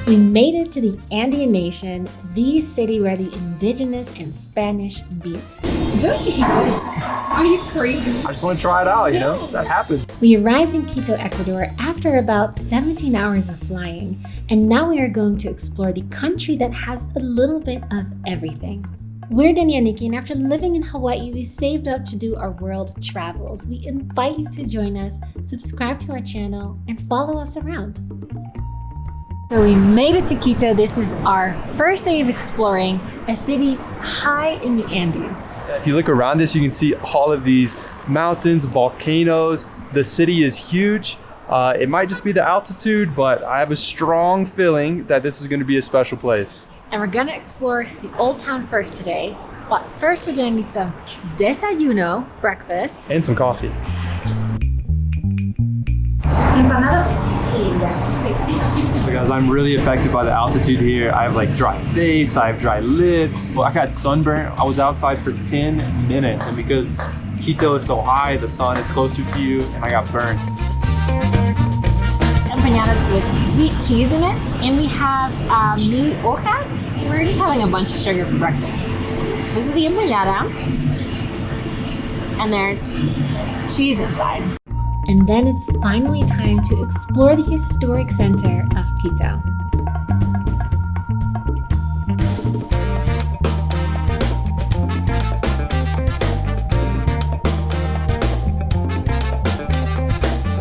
We made it to the Andean nation, the city where the indigenous and Spanish meet. Don't you eat anything? Are you crazy? I just want to try it out, you know? That happened. We arrived in Quito, Ecuador after about 17 hours of flying, and now we are going to explore the country that has a little bit of everything. We're Dani and Nikki, and after living in Hawaii, we saved up to do our world travels. We invite you to join us, subscribe to our channel, and follow us around. So we made it to Quito. This is our first day of exploring a city high in the Andes. If you look around us, you can see all of these mountains, volcanoes. The city is huge. It might just be the altitude, but I have a strong feeling that this is going to be a special place. And we're gonna explore the old town first today. But first we're gonna need some desayuno, breakfast. And some coffee. So guys, I'm really affected by the altitude here. I have like dry face, I have dry lips. Well, I got sunburn. I was outside for 10 minutes, and because Quito is so high, the sun is closer to you, and I got burnt. Empanadas with sweet cheese in it, and we have mil hojas. And we're just having a bunch of sugar for breakfast. This is the empanada, and there's cheese inside. And then it's finally time to explore the historic center of Quito.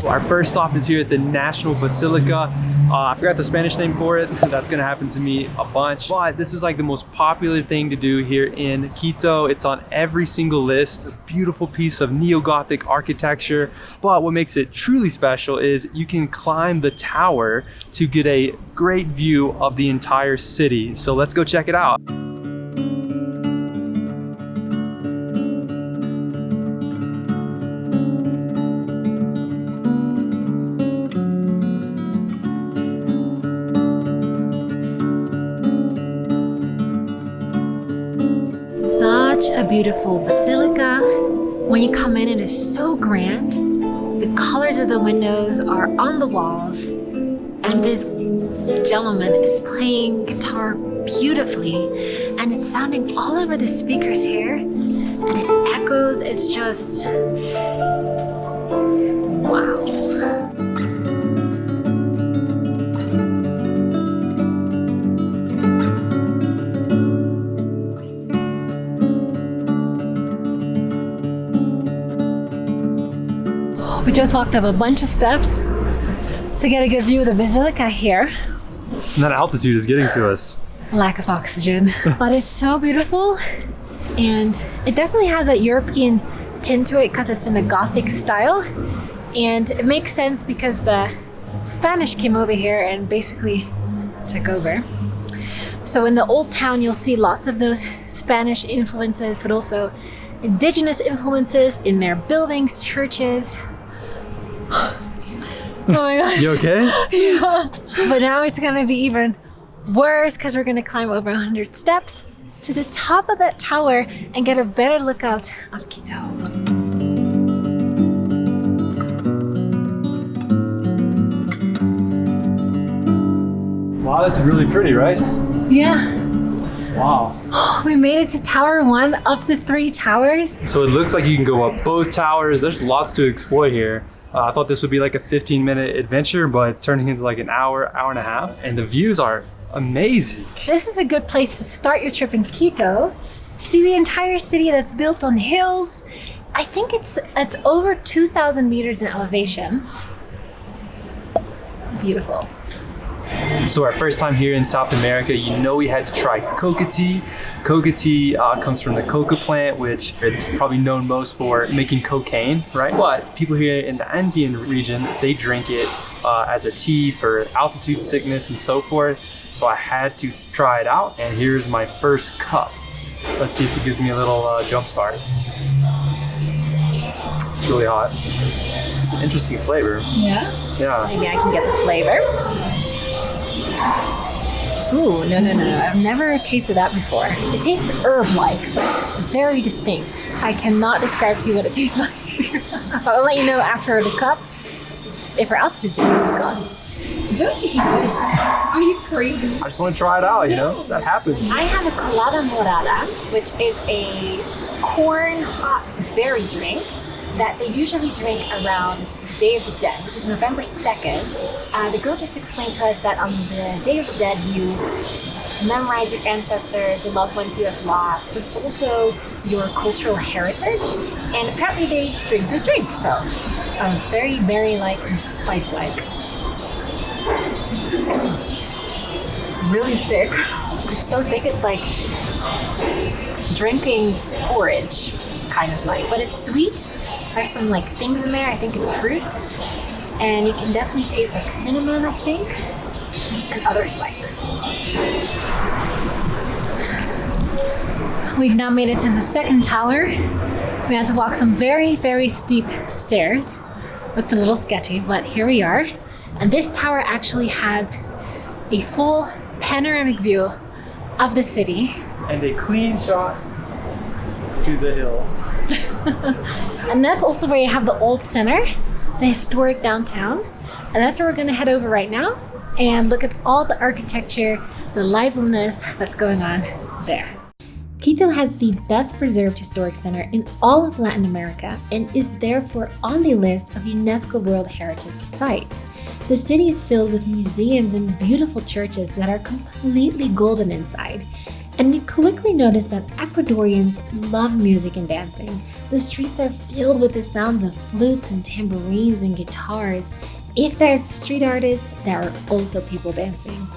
Our first stop is here at the National Basilica. I forgot the Spanish name for it. That's gonna happen to me a bunch. But this is like the most popular thing to do here in Quito. It's on every single list. A beautiful piece of neo-Gothic architecture. But what makes it truly special is you can climb the tower to get a great view of the entire city. So let's go check it out. Such a beautiful basilica. When you come in, it is so grand. The colors of the windows are on the walls, and this gentleman is playing guitar beautifully, and it's sounding all over the speakers here, and it echoes. It's just wow. We just walked up a bunch of steps to get a good view of the basilica here. And that altitude is getting to us. Lack of oxygen. But it's so beautiful, and it definitely has a European tint to it because it's in a Gothic style. And it makes sense because the Spanish came over here and basically took over. So in the old town, you'll see lots of those Spanish influences, but also indigenous influences in their buildings, churches. Oh my god. You okay? Yeah. But now it's gonna be even worse because we're gonna climb over 100 steps to the top of that tower and get a better lookout of Quito. Wow, that's really pretty, right? Yeah. Wow. We made it to Tower 1 up to 3 towers. So it looks like you can go up both towers. There's lots to explore here. I thought this would be like a 15-minute adventure, but it's turning into like an hour, hour and a half. And the views are amazing. This is a good place to start your trip in Quito. See the entire city that's built on hills. I think it's over 2,000 meters in elevation. Beautiful. So our first time here in South America, you know we had to try coca tea. Coca tea comes from the coca plant, which it's probably known most for making cocaine, right? But people here in the Andean region, they drink it as a tea for altitude sickness and so forth. So I had to try it out. And here's my first cup. Let's see if it gives me a little jump start. It's really hot. It's an interesting flavor. Yeah? Yeah. Maybe I can get the flavor. Ooh, no. I've never tasted that before. It tastes herb-like, but very distinct. I cannot describe to you what it tastes like. But I'll let you know after the cup if our altitude sickness is gone. Don't you eat this? Are you crazy? I just want to try it out, you know? That happens. I have a colada morada, which is a corn hot berry drink that they usually drink around the Day of the Dead, which is November 2nd. The girl just explained to us that on the Day of the Dead, you memorize your ancestors, the loved ones you have lost, but also your cultural heritage. And apparently they drink this drink, so it's very berry-like and spice-like. Really thick. It's so thick, it's like drinking porridge, kind of like, but it's sweet. There's some like things in there. I think it's fruit, and you can definitely taste like cinnamon, I think, and other spices. We've now made it to the second tower. We had to walk some very, very steep stairs. Looked a little sketchy, but here we are. And this tower actually has a full panoramic view of the city. And a clean shot to the hill. And that's also where you have the old center, the historic downtown. And that's where we're gonna head over right now and look at all the architecture, the liveliness that's going on there. Quito has the best preserved historic center in all of Latin America and is therefore on the list of UNESCO World Heritage Sites. The city is filled with museums and beautiful churches that are completely golden inside. And we quickly noticed that Ecuadorians love music and dancing. The streets are filled with the sounds of flutes and tambourines and guitars. If there's a street artist, there are also people dancing.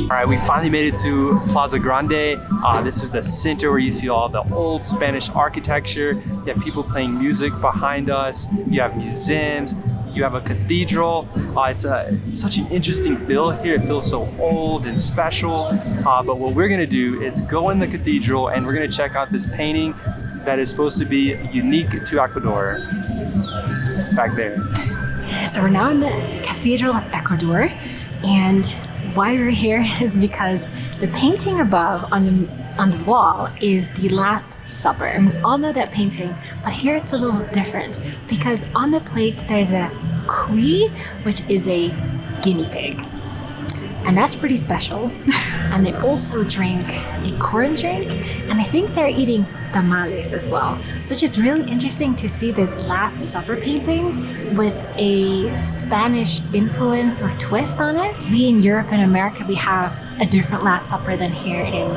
All right, we finally made it to Plaza Grande. This is the center where you see all the old Spanish architecture. You have people playing music behind us. You have museums. You have a cathedral. It's such an interesting feel here. It feels so old and special. But what we're gonna do is go in the cathedral and we're gonna check out this painting that is supposed to be unique to Ecuador. Back there. So we're now in the Cathedral of Ecuador, and why we're here is because the painting above on the wall is the Last Supper. And we all know that painting, but here it's a little different because on the plate there's a cuy, which is a guinea pig. And that's pretty special. And they also drink a corn drink, and I think they're eating tamales as well. So it's just really interesting to see this Last Supper painting with a Spanish influence or twist on it. We in Europe and America, we have a different Last Supper than here in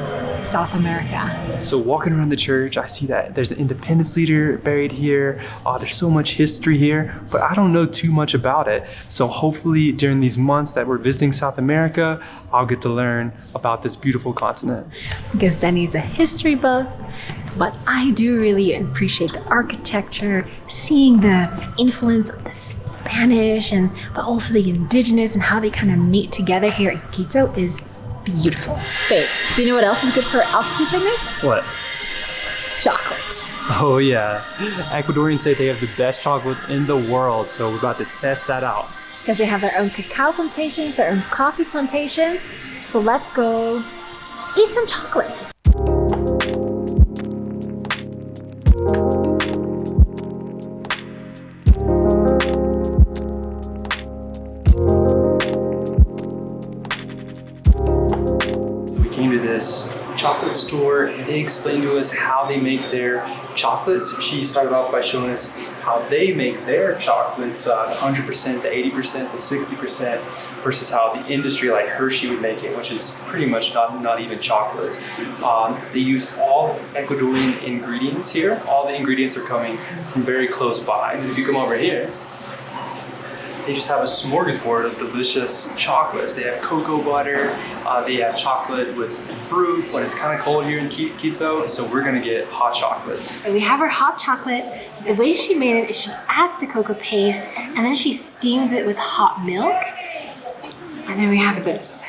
South America. So walking around the church, I see that there's an independence leader buried here. There's so much history here, but I don't know too much about it. So hopefully during these months that we're visiting South America, I'll get to learn about this beautiful continent. Because Danny's a history buff, but I do really appreciate the architecture, seeing the influence of the Spanish but also the indigenous and how they kind of meet together here in Quito is beautiful. Babe, do you know what else is good for altitude sickness? What? Chocolate. Oh yeah, Ecuadorians say they have the best chocolate in the world, so we're about to test that out. Because they have their own cacao plantations, their own coffee plantations. So let's go eat some chocolate. We came to this chocolate store and they explained to us how they make their chocolates. She started off by showing us how they make their chocolates, the 100%, the 80%, the 60%, versus how the industry like Hershey would make it, which is pretty much not even chocolate. They use all Ecuadorian ingredients here. All the ingredients are coming from very close by. And if you come over here, they just have a smorgasbord of delicious chocolates. They have cocoa butter, they have chocolate with fruits, but it's kind of cold here in Quito, so we're gonna get hot chocolate. So we have our hot chocolate. The way she made it is she adds the cocoa paste and then she steams it with hot milk. And then we have this.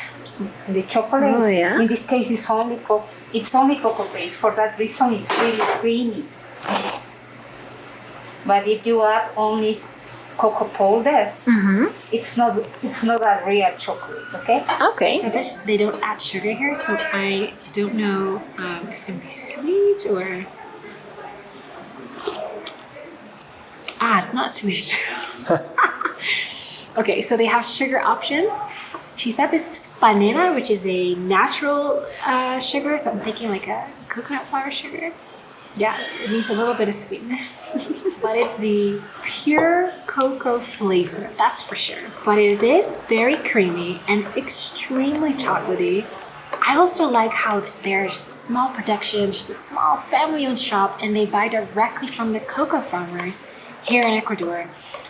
The chocolate, Oh, yeah? in this case, it's only cocoa paste. For that reason, it's really creamy. But if you add only cocoa powder. Mm-hmm. It's not a real chocolate, okay? Okay. So they don't add sugar here, so I don't know if it's gonna be sweet or... it's not sweet. Okay, so they have sugar options. She said this is panela, which is a natural sugar, so I'm thinking like a coconut flour sugar. Yeah, it needs a little bit of sweetness. But it's the pure cocoa flavor, that's for sure. But it is very creamy and extremely chocolatey. I also like how there's small production, just a small family-owned shop, and they buy directly from the cocoa farmers here in Ecuador.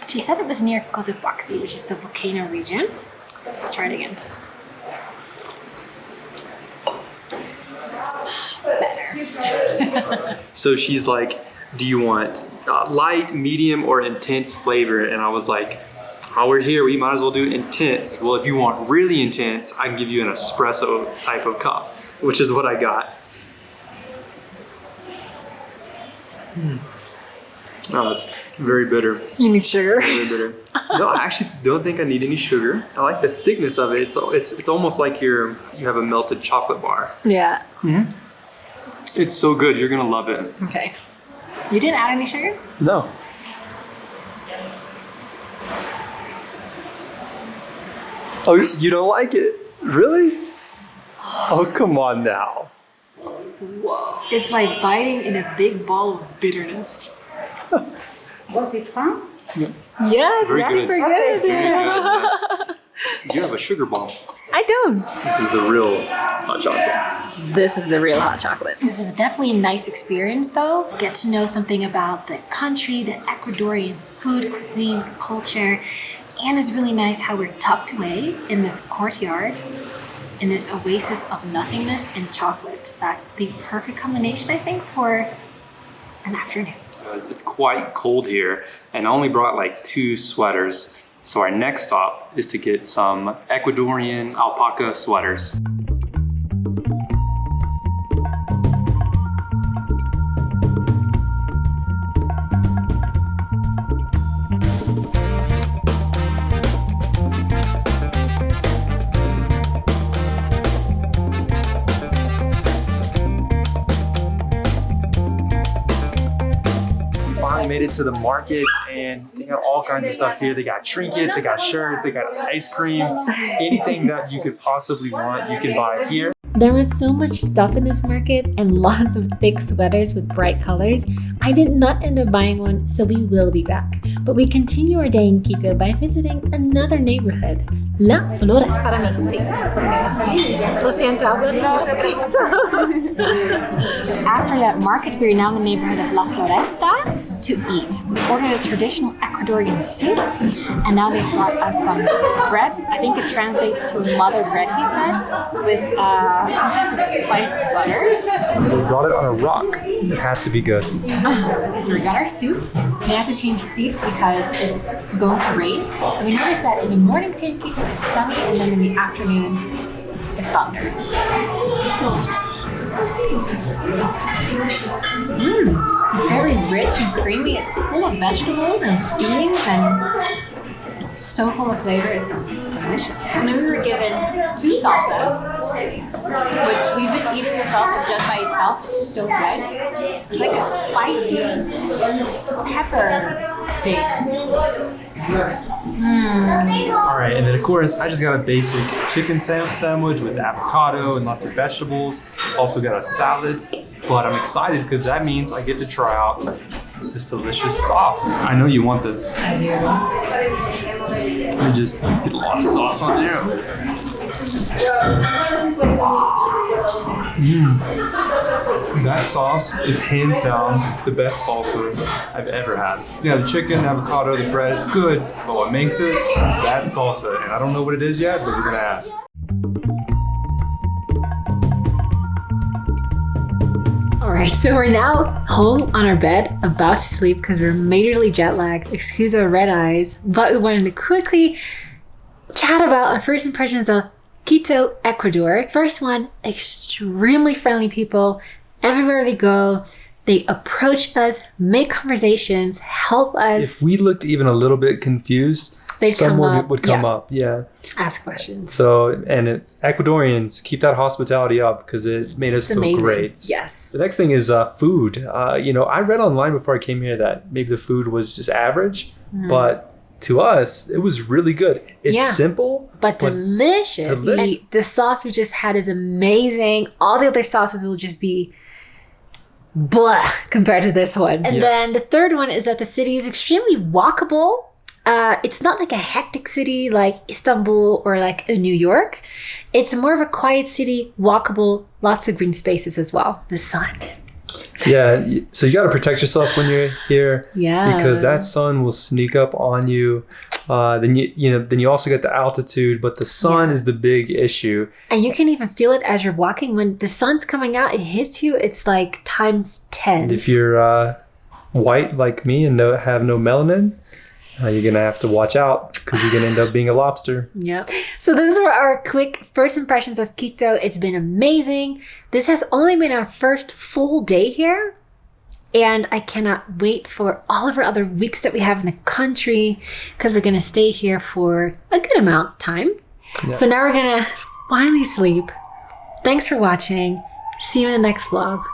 She said it was near Cotopaxi, which is the volcano region. Let's try it again. Better. So she's like, do you want light, medium, or intense flavor? And I was like, while we're here, we might as well do intense. Well, if you want really intense, I can give you an espresso type of cup, which is what I got. Oh, it's very bitter. You need sugar. Very bitter. No, I actually don't think I need any sugar. I like the thickness of it. It's almost like you have a melted chocolate bar. Yeah. It's so good. You're gonna love it. Okay. You didn't add any sugar? No. Oh, you don't like it? Really? Oh, come on now. Whoa. It's like biting in a big ball of bitterness. Was it fun? Yes, Very that's good. pretty Very good. good. Yes. You have a sugar bomb. I don't. This is the real hot chocolate. This is the real hot chocolate. This was definitely a nice experience though. Get to know something about the country, the Ecuadorian food, cuisine, culture. And it's really nice how we're tucked away in this courtyard, in this oasis of nothingness and chocolate. That's the perfect combination, I think, for an afternoon. It's quite cold here, and I only brought like 2 sweaters. So our next stop is to get some Ecuadorian alpaca sweaters. Made it to the market, and they got all kinds of stuff here. They got trinkets, they got shirts, they got ice cream. Anything that you could possibly want, you can buy here. There was so much stuff in this market and lots of thick sweaters with bright colors. I did not end up buying one, so we will be back. But we continue our day in Quito by visiting another neighborhood, La Floresta. Para mí, sí. Lo siento, hablas So after that market, we're now in the neighborhood of La Floresta to eat. We ordered a traditional Ecuadorian soup, and now they brought us some bread. I think it translates to mother bread, he said, with some type of spiced butter. They brought it on a rock. It has to be good. So we got our soup. We had to change seats because it's going to rain. And we noticed that in the mornings here in Quito, it's sunny, and then in the afternoons, it thunders. It's very rich and creamy. It's full of vegetables and beans and so full of flavor. It's delicious. And then we were given 2 salsas, which we've been eating the salsa just by itself. It's so good. It's like a spicy pepper thing. All right, and then of course, I just got a basic chicken sandwich with avocado and lots of vegetables. Also got a salad, but I'm excited because that means I get to try out this delicious sauce. I know you want this. I do. Let me just get a lot of sauce on there. That sauce is hands down the best salsa I've ever had. Yeah, the chicken, the avocado, the bread, it's good, but what makes it is that salsa. And I don't know what it is yet, but we're gonna ask. All right, so we're now home on our bed, about to sleep because we're majorly jet lagged. Excuse our red eyes, but we wanted to quickly chat about our first impressions of Quito, Ecuador. First one, extremely friendly people. Everywhere we go, They approach us, make conversations, help us. If we looked even a little bit confused, someone would come up. Yeah. Ask questions. So, and Ecuadorians, keep that hospitality up because it made us feel great. Yes. The next thing is food. I read online before I came here that maybe the food was just average, but to us, it was really good. It's simple, but delicious. The sauce we just had is amazing. All the other sauces will just be blah compared to this one. And then the third one is that the city is extremely walkable. It's not like a hectic city like Istanbul or like New York. It's more of a quiet city, walkable, lots of green spaces as well. The sun. Yeah, so you got to protect yourself when you're here. Yeah, because that sun will sneak up on you. Then you also get the altitude, but the sun is the big issue. And you can even feel it as you're walking. When the sun's coming out, it hits you. It's like times 10. And if you're white like me and have no melanin, you're going to have to watch out because you're going to end up being a lobster. Yep. So those were our quick first impressions of Quito. It's been amazing. This has only been our first full day here. And I cannot wait for all of our other weeks that we have in the country because we're going to stay here for a good amount of time. Yeah. So now we're going to finally sleep. Thanks for watching. See you in the next vlog.